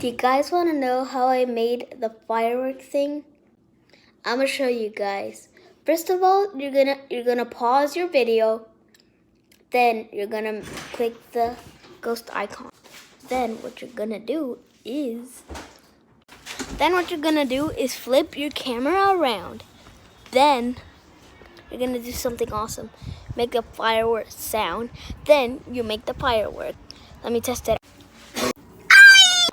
Do you guys want to know how I made the firework thing? I'm gonna show you guys. First of all, you're gonna pause your video. Then you're gonna click the ghost icon. Then what you're gonna do is flip your camera around. Then you're gonna do something awesome. Make a firework sound. Then you make the firework. Let me test it.